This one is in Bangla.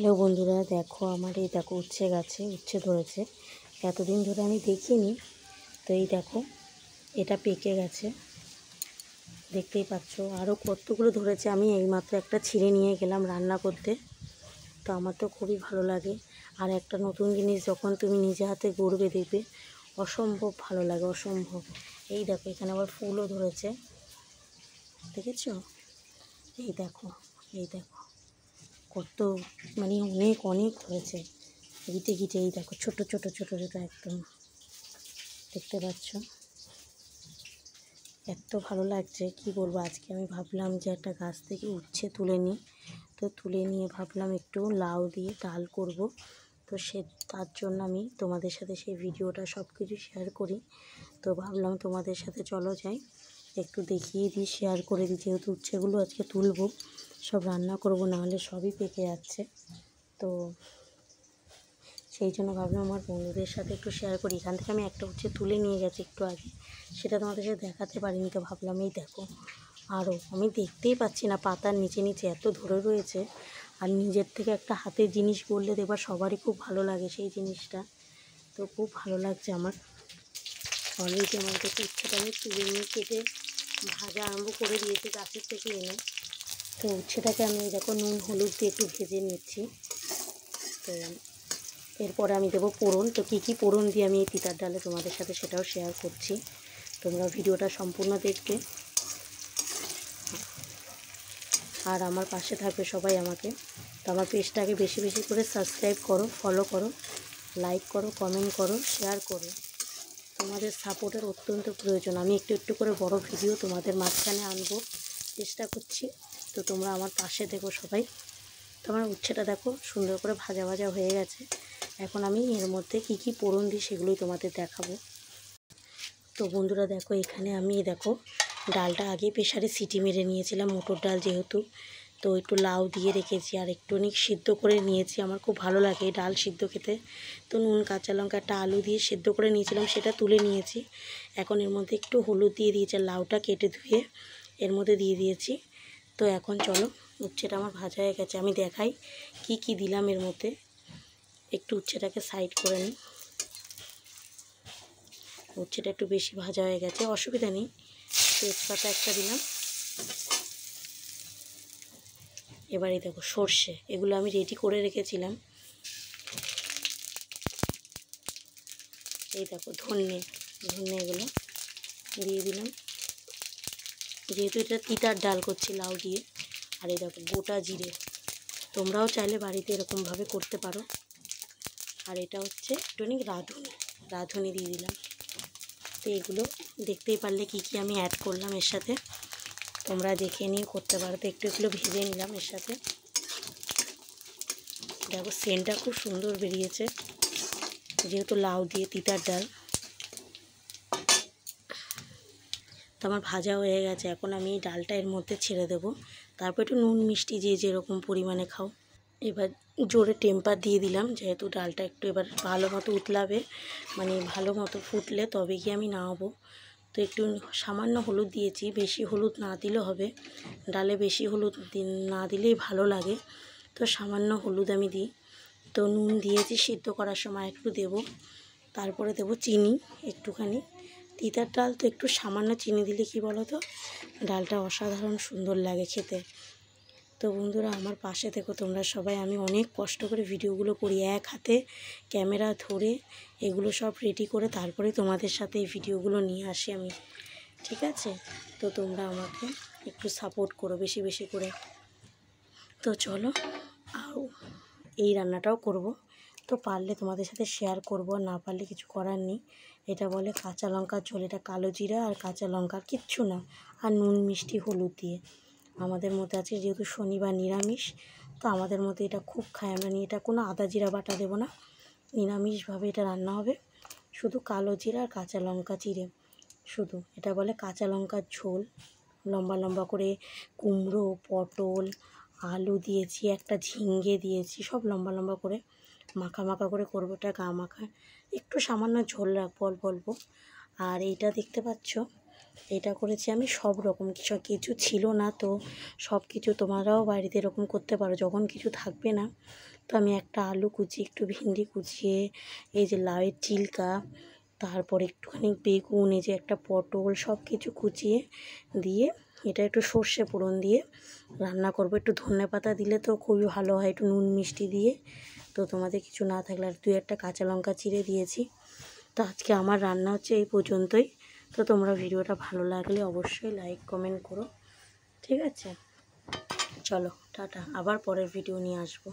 হ্যালো বন্ধুরা, দেখো আমার এই দেখো উচ্ছে গাছে উচ্ছে ধরেছে। এতদিন ধরে আমি দেখিনি, তো এই দেখো এটা পেকে গেছে, দেখতেই পাচ্ছ। আরও কতগুলো ধরেছে, আমি এইমাত্র একটা ছিঁড়ে নিয়ে গেলাম রান্না করতে। তো আমার তো খুবই ভালো লাগে। আর একটা নতুন জিনিস যখন তুমি নিজে হাতে গড়বে দেখবে অসম্ভব ভালো লাগে, অসম্ভব। এই দেখো এখানে আবার ফুলও ধরেছে, দেখেছো? এই দেখো, এই দেখো কত, মানে অনেক অনেক হয়েছে গিটে গিটে। এই দেখো ছোট ছোট ছোট ছোট একদম, দেখতে পাচ্ছ? এত ভালো লাগছে কি বলবো। আজকে আমি ভাবলাম যে একটা গাছ থেকে উচ্ছে তুলে নিই, তো তুলে নিয়ে ভাবলাম একটু লাউ দিয়ে ডাল করব। তো তার জন্য আমি তোমাদের সাথে সেই ভিডিওটা সব কিছু শেয়ার করি। তো ভাবলাম তোমাদের সাথে চলো যাই, একটু দেখিয়ে দিই, শেয়ার করে দিই। যেহেতু উচ্ছেগুলো আজকে তুলবো, সব রান্না করব, নাহলে সবই পেকে যাচ্ছে। তো সেই জন্য ভাবলাম আমার বন্ধুদের সাথে একটু শেয়ার করি। এখান থেকে আমি একটা উচ্ছে তুলে নিয়ে গেছি একটু আগে, সেটা তোমাদের সাথে দেখাতে পারিনি। তো ভাবলাম এই দেখো, আরও আমি দেখতেই পাচ্ছি না, পাতার নিচে নিচে এত ধরে রয়েছে। আর নিজের থেকে একটা হাতের জিনিস করলে দেখবা সবারই খুব ভালো লাগে সেই জিনিসটা। তো খুব ভালো লাগছে আমার। অলরেডি আমার কাছে উচ্ছেটা আমি তুলে নিয়ে কেটে ভাজা আরম্ভ করে দিয়েছি গাছের থেকে এনে। তো উচ্ছেটাকে আমি দেখো নুন হলুদ দিয়ে একটু ভেজে নিচ্ছি। তো এরপরে আমি দেবো পোড়ন। তো কী কী পোড়ন দিয়ে আমি এই তিতার ডালে তোমাদের সাথে সেটাও শেয়ার করছি, তোমরা ভিডিওটা সম্পূর্ণ দেখবে আর আমার পাশে থাকবে সবাই আমাকে। তো আমার পেজটাকে বেশি বেশি করে সাবস্ক্রাইব করো, ফলো করো, লাইক করো, কমেন্ট করো, শেয়ার করো। তোমাদের সাপোর্টের অত্যন্ত প্রয়োজন। আমি একটু একটু করে বড় ভিডিও তোমাদের মাঝখানে আনবো চেষ্টা করছি। তো তোমরা আমার পাশে দেখো সবাই। তো আমার উচ্ছেটা দেখো সুন্দর করে ভাজা ভাজা হয়ে গেছে। এখন আমি এর মধ্যে কি কি পোড়ন দিই সেগুলোই তোমাদের দেখাবো। তো বন্ধুরা দেখো, এখানে আমি দেখো ডালটা আগে প্রেসারে সিটি মেরে নিয়েছিলাম, মটর ডাল যেহেতু। তো একটু লাউ দিয়ে রেখেছি আর একটুখানি সিদ্ধ করে নিয়েছি, আমার খুব ভালো লাগে ডাল সিদ্ধ খেতে। তো নুন কাঁচা লঙ্কা একটা আলু দিয়ে সিদ্ধ করে নিয়েছিলাম, সেটা তুলে নিয়েছি। এখন এর মধ্যে একটু হলুদ দিয়ে দিয়েছি, লাউটা কেটে ধুয়ে এর মধ্যে দিয়ে দিয়েছি। তো এখন চলো, উচ্ছেটা আমার ভাজা হয়ে গেছে, আমি দেখাই কি কি দিলাম এর মধ্যে। একটু উচ্ছেটাকে সাইড করে নিই। উচ্ছেটা একটু বেশি ভাজা হয়ে গেছে, অসুবিধা নেই। তেজপাতা একটা দিলাম। এবারে দেখো সর্ষে, এগুলো আমি রেডি করে রেখেছিলাম। এই দেখো ধনে, ধনে এগুলো দিয়ে দিলাম, যেহেতু এটা তিতার ডাল করছি লাউ দিয়ে। আর এই দেখো গোটা জিরে, তোমরাও চাইলে বাড়িতে এরকমভাবে করতে পারো। আর এটা হচ্ছে একটুখানি রাঁধুনি, রাঁধুনি দিয়ে দিলাম। তো এগুলো দেখতেই পারলে কি কি আমি অ্যাড করলাম এর সাথে, তোমরা দেখে নিয়ে করতে পারো। তো একটু এগুলো ভেজে নিলাম এর সাথে। দেখো সেন্টটা খুব সুন্দর বেরিয়েছে, যেহেতু লাউ দিয়ে তিতার ডাল। তো আমার ভাজা হয়ে গেছে, এখন আমি এই ডালটা এর মধ্যে ছেড়ে দেবো। তারপর একটু নুন মিষ্টি যে যেরকম পরিমাণে খাও। এবার জোরে টেম্পার দিয়ে দিলাম, যেহেতু ডালটা একটু এবার ভালো মতো উতলাবে, মানে ভালো মতো ফুটলে তবে গিয়ে আমি নামাবো। তো একটু সামান্য হলুদ দিয়েছি, বেশি হলুদ না দিলেও হবে, ডালে বেশি হলুদ না দিলেই ভালো লাগে। তো সামান্য হলুদ আমি দিই। তো নুন দিয়েছি সিদ্ধ করার সময়, একটু দেব। তারপরে দেব চিনি একটুখানি। তিতার ডাল তো একটু সামান্য চিনি দিলে কি বলো তো, ডালটা অসাধারণ সুন্দর লাগে খেতে। তো বন্ধুরা আমার পাশে থেকো তোমরা সবাই। আমি অনেক কষ্ট করে ভিডিওগুলো করি, এক হাতে ক্যামেরা ধরে এগুলো সব রেডি করে তারপরে তোমাদের সাথে এই ভিডিওগুলো নিয়ে আসি আমি, ঠিক আছে? তো তোমরা আমাকে একটু সাপোর্ট করো বেশি বেশি করে। তো চলো, আর এই রান্নাটাও করব। তো পারলে তোমাদের সাথে শেয়ার করব, না পারলে কিছু করার নেই। এটা বলে কাঁচা লঙ্কার ঝোল, এটা কালো জিরা আর কাঁচা লঙ্কা, কিচ্ছু না। আর নুন মিষ্টি হলুদ দিয়ে আমাদের মধ্যে আছে, যেহেতু শনিবার নিরামিষ, তো আমাদের মধ্যে এটা খুব খাই আমরা। নিয়ে এটা কোনো আদা জিরা বাটা দেবো না, নিরামিষভাবে এটা রান্না হবে, শুধু কালো জিরা আর কাঁচা লঙ্কা চিড়ে শুধু। এটা বলে কাঁচা লঙ্কার ঝোল। লম্বা লম্বা করে কুমড়ো, পটল, আলু দিয়েছি, একটা ঝিঙে দিয়েছি, সব লম্বা লম্বা করে মাখা মাখা করে করবো। এটা গা মাখা, একটু সামান্য ঝোল রাখবো অল্প অল্প। আর এইটা দেখতে পাচ্ছ, এটা করেছি আমি সব রকম কিছু ছিল না, তো সব কিছু তোমরাও বাড়িতে এরকম করতে পারো। যখন কিছু থাকবে না তো আমি একটা আলু কুচিয়ে, একটু ভেন্ডি কুচিয়ে, এই যে লাউয়ের চিল্কা, তারপর একটুখানি বেগুন, এই যে একটা পটল, সব কিছু কুচিয়ে দিয়ে এটা একটু সর্ষে ফোড়ন দিয়ে রান্না করব। একটু ধনেপাতা দিলে তো খুবই ভালো হয়, একটু নুন মিষ্টি দিয়ে। তো তোমাদের কিছু না থাকলে আর 2-1টা কাঁচা লঙ্কা চিড়ে দিয়েছি। তো আজকে আমার রান্না হচ্ছে এই পর্যন্তই। তো তোমরা ভিডিওটা ভালো লাগলে অবশ্যই লাইক কমেন্ট করো, ঠিক আছে? চলো টাটা, আবার পরের ভিডিও নিয়ে আসবো।